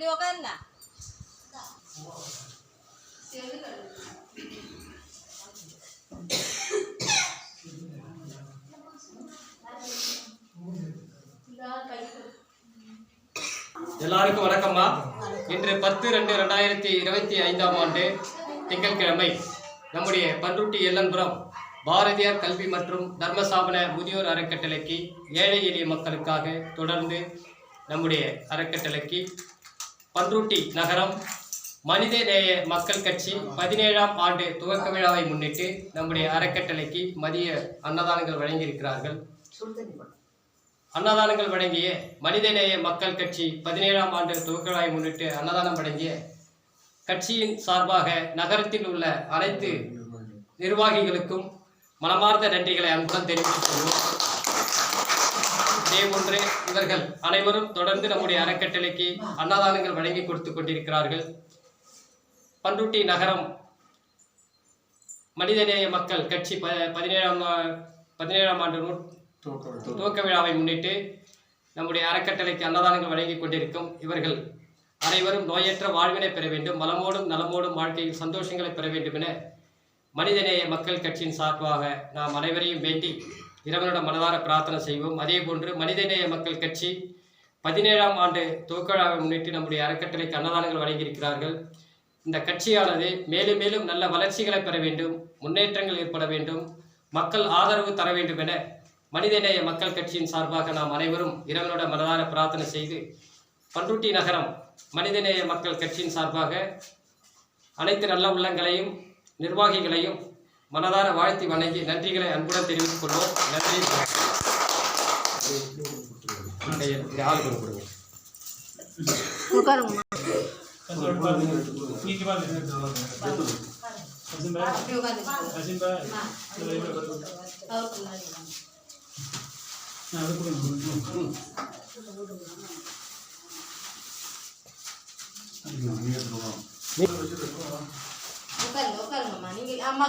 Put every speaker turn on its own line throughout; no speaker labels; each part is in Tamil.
இப்படி உட்காருங்க.
எல்லாருக்கும் வணக்கம்மா. இன்று 10/2/2025 திங்கட்கிழமை நம்முடைய பண்ருட்டி எல்லன்புரம் பாரதியார் கல்வி மற்றும் தர்மசாபன முதியோர் அறக்கட்டளைக்கு ஏழை எளிய மக்களுக்காக தொடர்ந்து நம்முடைய அறக்கட்டளைக்கு பண்ருட்டி நகரம் மனிதநேய மக்கள் கட்சி 17ஆம் ஆண்டு துவக்க விழாவை முன்னிட்டு நம்முடைய அறக்கட்டளைக்கு மதிய அன்னதானங்கள் வழங்கியிருக்கிறார்கள். அன்னதானங்கள் வழங்கிய மனிதநேய மக்கள் கட்சி 17ஆம் ஆண்டு துவக்க விழாவை முன்னிட்டு அன்னதானம் வழங்கிய கட்சியின் சார்பாக நகரத்தில் உள்ள அனைத்து நிர்வாகிகளுக்கும் மனமார்ந்த நன்றிகளை அன்புடன் தெரிவித்துக் கொள்வோம். இதேபோன்று இவர்கள் அனைவரும் தொடர்ந்து நம்முடைய அறக்கட்டளைக்கு அன்னதானங்கள் வழங்கி கொடுத்து கொண்டிருக்கிறார்கள். பண்ருட்டி நகரம் மனிதநேய மக்கள் கட்சி 17ஆம் ஆண்டு துவக்க விழாவை முன்னிட்டு நம்முடைய அறக்கட்டளைக்கு அன்னதானங்கள் வழங்கி கொண்டிருக்கும் இவர்கள் அனைவரும் நோயற்ற வாழ்வினை பெற வேண்டும், வளமோடும் நலமோடும் வாழ்க்கையில் சந்தோஷங்களை பெற வேண்டும் என மனிதநேய மக்கள் கட்சியின் சார்பாக நாம் அனைவரையும் வேண்டி இறைவனிடம் மனதார பிரார்த்தனை செய்வோம். அதே போன்று மனிதநேய மக்கள் கட்சி 17ஆம் ஆண்டு துவக்க விழாவை முன்னிட்டு நம்முடைய அறக்கட்டளைக்கு அன்னதானங்கள் வழங்கியிருக்கிறார்கள். இந்த கட்சியானது மேலும் மேலும் நல்ல வளர்ச்சிகளை பெற வேண்டும், முன்னேற்றங்கள் ஏற்பட வேண்டும், மக்கள் ஆதரவு தர வேண்டும் என மனிதநேய மக்கள் கட்சியின் சார்பாக நாம் அனைவரும் இறைவனோட மனதார பிரார்த்தனை செய்து பண்ருட்டி நகரம் மனிதநேய மக்கள் கட்சியின் சார்பாக அனைத்து நல்ல உள்ளங்களையும் நிர்வாகிகளையும் மனதார வாழ்த்தி வணங்கி நன்றிகளை அன்புடன் தெரிவித்துக் கொள்வோம். நன்றி.
உட்காருங்கம்மா. நீங்க அம்மா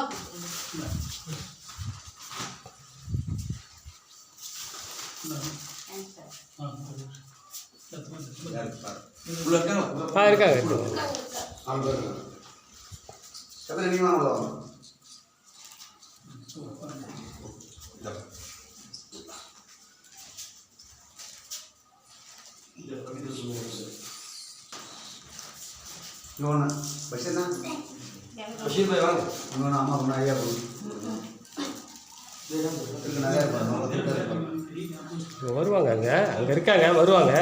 வருவாங்க, அங்க இருக்காங்க, வருவாங்க.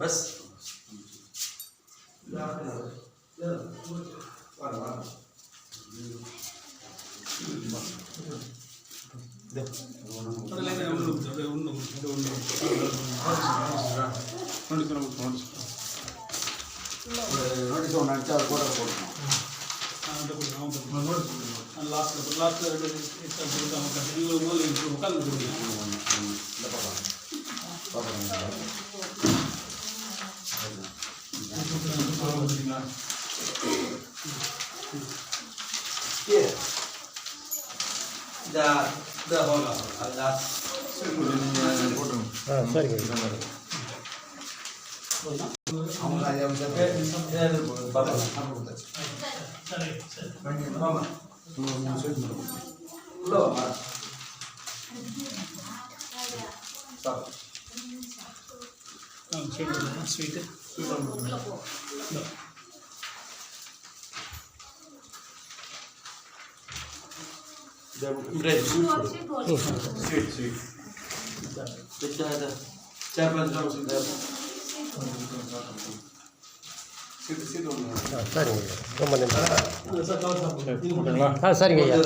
बस
சரிங்க, ரொம்ப நன்றி. சரிங்க ஐயா.